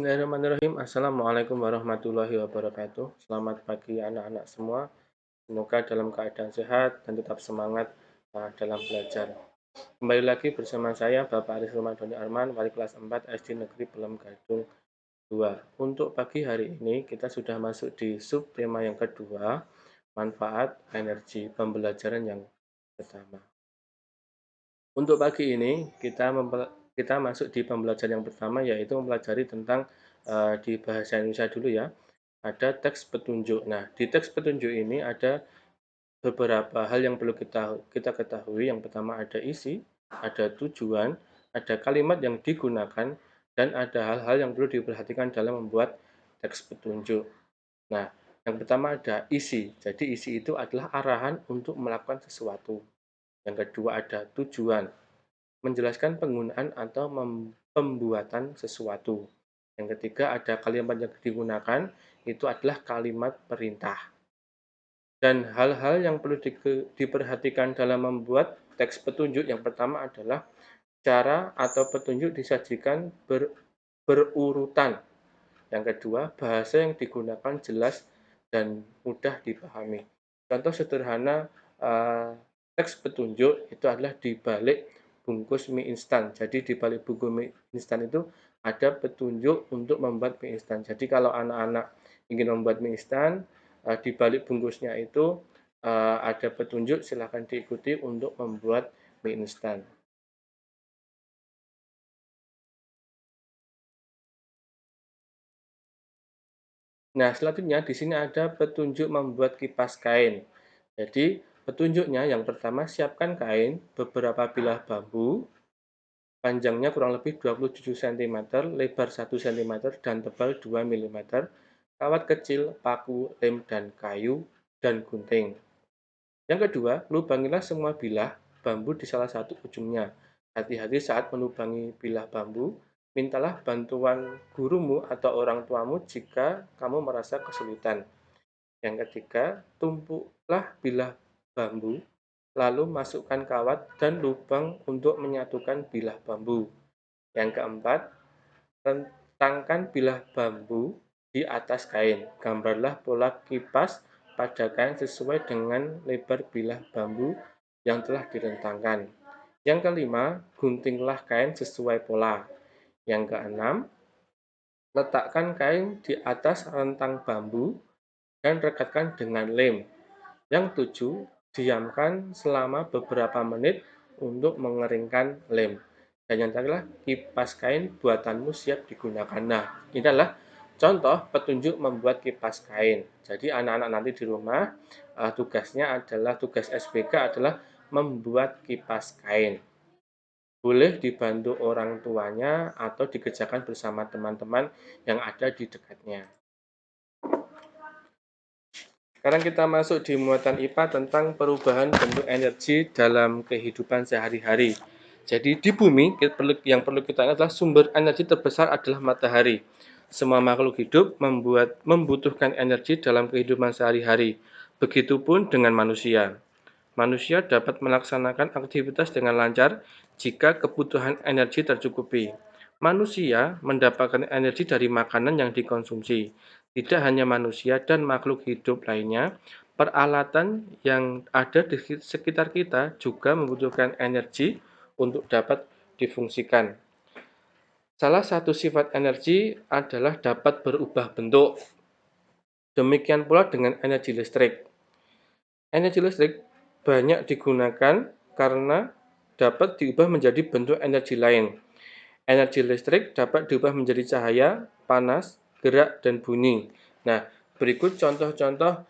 Bismillahirrahmanirrahim. Assalamualaikum warahmatullahi wabarakatuh. Selamat pagi anak-anak semua. Semoga dalam keadaan sehat dan tetap semangat dalam belajar. Kembali lagi bersama saya Bapak Aris Ramadhani Arman, Wali kelas 4 SD Negeri Pelem Gadung 2. Untuk pagi hari ini kita sudah masuk di sub tema yang kedua, manfaat energi pembelajaran yang pertama. Untuk pagi ini kita masuk di pembelajaran yang pertama, yaitu mempelajari tentang di bahasa Indonesia dulu ya. Ada teks petunjuk. Nah, di teks petunjuk ini ada beberapa hal yang perlu kita ketahui. Yang pertama ada isi, ada tujuan, ada kalimat yang digunakan, dan ada hal-hal yang perlu diperhatikan dalam membuat teks petunjuk. Nah, yang pertama ada isi. Jadi isi itu adalah arahan untuk melakukan sesuatu. Yang kedua ada tujuan, menjelaskan penggunaan atau pembuatan sesuatu. Yang ketiga ada kalimat yang digunakan, itu adalah kalimat perintah. Dan hal-hal yang perlu diperhatikan dalam membuat teks petunjuk yang pertama adalah cara atau petunjuk disajikan berurutan. Yang kedua, bahasa yang digunakan jelas dan mudah dipahami. Contoh sederhana teks petunjuk itu adalah di balik bungkus mie instan. Jadi di balik bungkus mie instan itu ada petunjuk untuk membuat mie instan. Jadi kalau anak-anak ingin membuat mie instan, di balik bungkusnya itu ada petunjuk, silahkan diikuti untuk membuat mie instan. Nah, selanjutnya di sini ada petunjuk membuat kipas kain. Jadi, petunjuknya yang pertama, siapkan kain, beberapa bilah bambu, panjangnya kurang lebih 27 cm, lebar 1 cm, dan tebal 2 mm, kawat kecil, paku, lem, dan kayu, dan gunting. Yang kedua, lubangilah semua bilah bambu di salah satu ujungnya. Hati-hati saat melubangi bilah bambu. Mintalah bantuan gurumu atau orang tuamu jika kamu merasa kesulitan. Yang ketiga, tumpuklah bilah bambu, lalu masukkan kawat dan lubang untuk menyatukan bilah bambu. Yang keempat, rentangkan bilah bambu di atas kain. Gambarlah pola kipas pada kain sesuai dengan lebar bilah bambu yang telah direntangkan. Yang kelima, guntinglah kain sesuai pola. Yang keenam, letakkan kain di atas rentang bambu dan rekatkan dengan lem. Yang tujuh, diamkan selama beberapa menit untuk mengeringkan lem. Dan yang terakhir, kipas kain buatanmu siap digunakan. Nah, ini adalah contoh petunjuk membuat kipas kain. Jadi anak-anak nanti di rumah tugasnya adalah, tugas SBK adalah membuat kipas kain. Boleh dibantu orang tuanya atau dikerjakan bersama teman-teman yang ada di dekatnya. Sekarang kita masuk di muatan IPA tentang perubahan bentuk energi dalam kehidupan sehari-hari. Jadi di bumi yang perlu kita ingat adalah sumber energi terbesar adalah matahari. Semua makhluk hidup membutuhkan energi dalam kehidupan sehari-hari. Begitupun dengan manusia. Manusia dapat melaksanakan aktivitas dengan lancar jika kebutuhan energi tercukupi. Manusia mendapatkan energi dari makanan yang dikonsumsi. Tidak hanya manusia dan makhluk hidup lainnya, peralatan yang ada di sekitar kita juga membutuhkan energi untuk dapat difungsikan. Salah satu sifat energi adalah dapat berubah bentuk. Demikian pula dengan energi listrik. Energi listrik banyak digunakan karena dapat diubah menjadi bentuk energi lain. Energi listrik dapat diubah menjadi cahaya, panas, gerak, dan bunyi. Nah, berikut contoh-contoh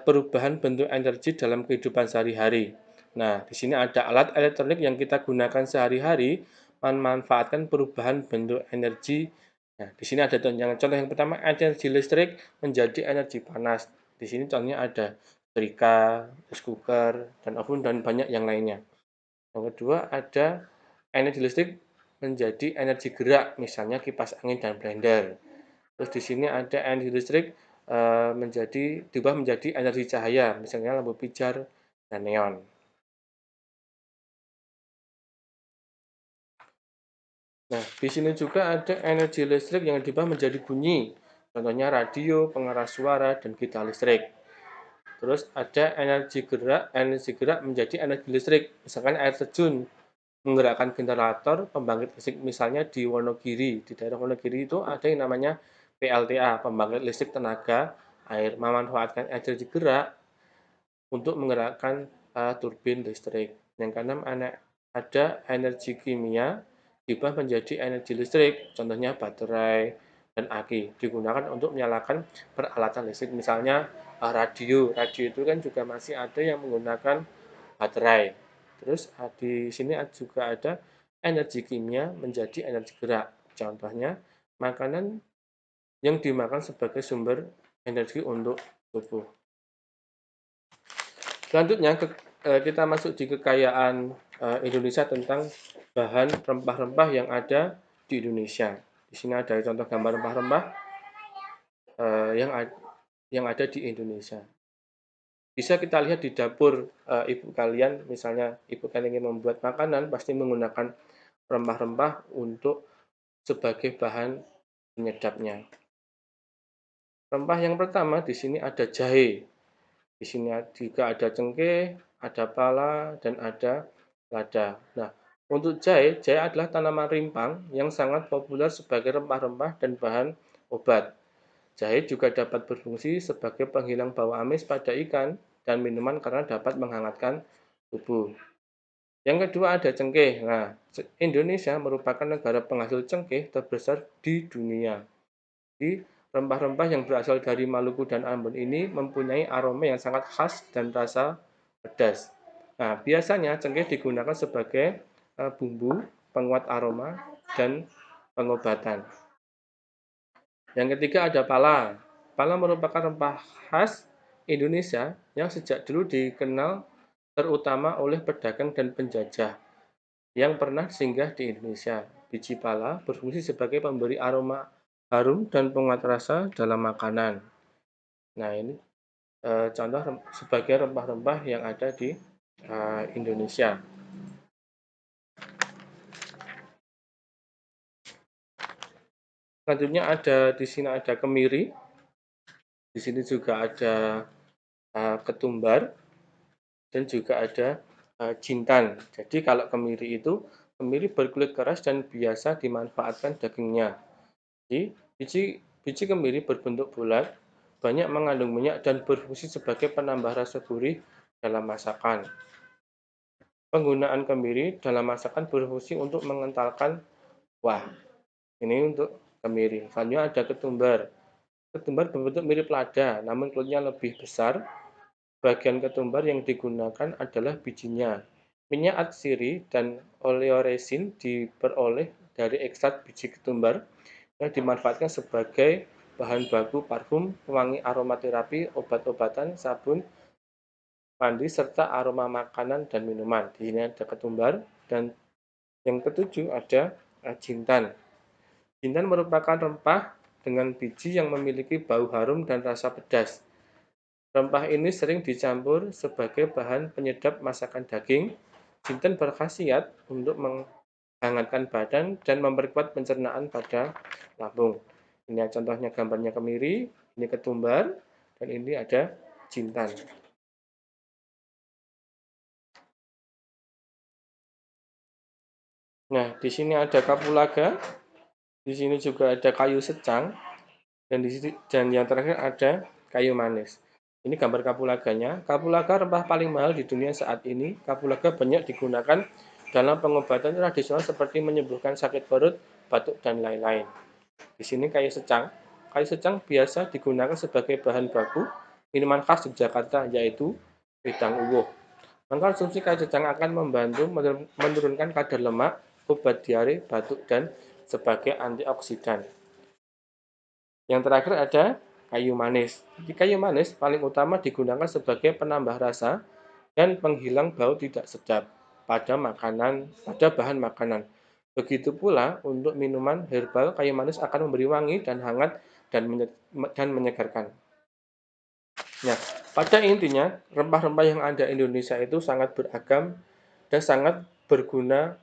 perubahan bentuk energi dalam kehidupan sehari-hari. Nah, di sini ada alat elektronik yang kita gunakan sehari-hari memanfaatkan perubahan bentuk energi. Nah, di sini ada contoh yang pertama, energi listrik menjadi energi panas. Di sini contohnya ada setrika, rice cooker, dan oven, dan banyak yang lainnya. Yang kedua ada energi listrik menjadi energi gerak, misalnya kipas angin dan blender. Terus di sini ada energi listrik diubah menjadi energi cahaya, misalnya lampu pijar dan neon. Nah, di sini juga ada energi listrik yang diubah menjadi bunyi. Contohnya radio, pengeras suara, dan gitar listrik. Terus ada energi gerak menjadi energi listrik. Misalkan air terjun menggerakkan generator pembangkit listrik, misalnya di Wonogiri. Di daerah Wonogiri itu ada yang namanya PLTA, pembangkit listrik tenaga air, memanfaatkan energi gerak untuk menggerakkan turbin listrik. Yang keenam, ada energi kimia diubah menjadi energi listrik, contohnya baterai dan aki, digunakan untuk menyalakan peralatan listrik, misalnya radio. Radio itu kan juga masih ada yang menggunakan baterai. Terus di sini juga ada energi kimia menjadi energi gerak, contohnya makanan yang dimakan sebagai sumber energi untuk tubuh. Selanjutnya kita masuk di kekayaan Indonesia tentang bahan rempah-rempah yang ada di Indonesia. Di sini ada contoh gambar rempah-rempah yang ada di Indonesia. Bisa kita lihat di dapur ibu kalian, misalnya ibu kalian ingin membuat makanan, pasti menggunakan rempah-rempah untuk sebagai bahan penyedapnya. Rempah yang pertama di sini ada jahe. Di sini juga ada cengkeh, ada pala, dan ada lada. Nah, untuk jahe, jahe adalah tanaman rimpang yang sangat populer sebagai rempah-rempah dan bahan obat. Jahe juga dapat berfungsi sebagai penghilang bau amis pada ikan dan minuman karena dapat menghangatkan tubuh. Yang kedua ada cengkeh. Nah, Indonesia merupakan negara penghasil cengkeh terbesar di dunia. Jadi, rempah-rempah yang berasal dari Maluku dan Ambon ini mempunyai aroma yang sangat khas dan rasa pedas. Nah, biasanya cengkeh digunakan sebagai bumbu, penguat aroma, dan pengobatan. Yang ketiga ada pala. Pala merupakan rempah khas Indonesia yang sejak dulu dikenal terutama oleh pedagang dan penjajah yang pernah singgah di Indonesia. Biji pala berfungsi sebagai pemberi aroma harum dan penguat rasa dalam makanan. Nah, ini contoh sebagai rempah-rempah yang ada di Indonesia. Selanjutnya di sini ada kemiri, di sini juga ada ketumbar, dan juga ada jintan. Jadi kalau kemiri berkulit keras dan biasa dimanfaatkan dagingnya. Jadi biji kemiri berbentuk bulat, banyak mengandung minyak dan berfungsi sebagai penambah rasa gurih dalam masakan. Penggunaan kemiri dalam masakan berfungsi untuk mengentalkan kuah. Ini untuk kemiri. Selanjutnya ada ketumbar. Ketumbar berbentuk mirip lada, namun kulitnya lebih besar. Bagian ketumbar yang digunakan adalah bijinya. Minyak atsiri dan oleoresin diperoleh dari ekstrak biji ketumbar yang dimanfaatkan sebagai bahan baku parfum, pewangi aromaterapi, obat-obatan, sabun, mandi, serta aroma makanan dan minuman. Di sini ada ketumbar. Dan yang ketujuh ada jintan. Jintan merupakan rempah dengan biji yang memiliki bau harum dan rasa pedas. Rempah ini sering dicampur sebagai bahan penyedap masakan daging. Jintan berkhasiat untuk menghangatkan badan dan memperkuat pencernaan pada lambung. Ini contohnya gambarnya kemiri, ini ketumbar, dan ini ada jintan. Nah, di sini ada kapulaga, di sini juga ada kayu secang, dan yang terakhir ada kayu manis. Ini gambar kapulaganya. Kapulaga rempah paling mahal di dunia saat ini. Kapulaga banyak digunakan dalam pengobatan tradisional seperti menyembuhkan sakit perut, batuk, dan lain-lain. Di sini kayu secang. Kayu secang biasa digunakan sebagai bahan baku minuman khas Yogyakarta, yaitu wedang uwuh. Mengkonsumsi kayu secang akan membantu menurunkan kadar lemak, obat diare, batuk, dan sebagai antioksidan. Yang terakhir ada kayu manis. Kayu manis paling utama digunakan sebagai penambah rasa dan penghilang bau tidak sedap pada bahan makanan. Begitu pula untuk minuman herbal, kayu manis akan memberi wangi dan hangat dan menyegarkan. Nah, pada intinya rempah-rempah yang ada di Indonesia itu sangat beragam dan sangat berguna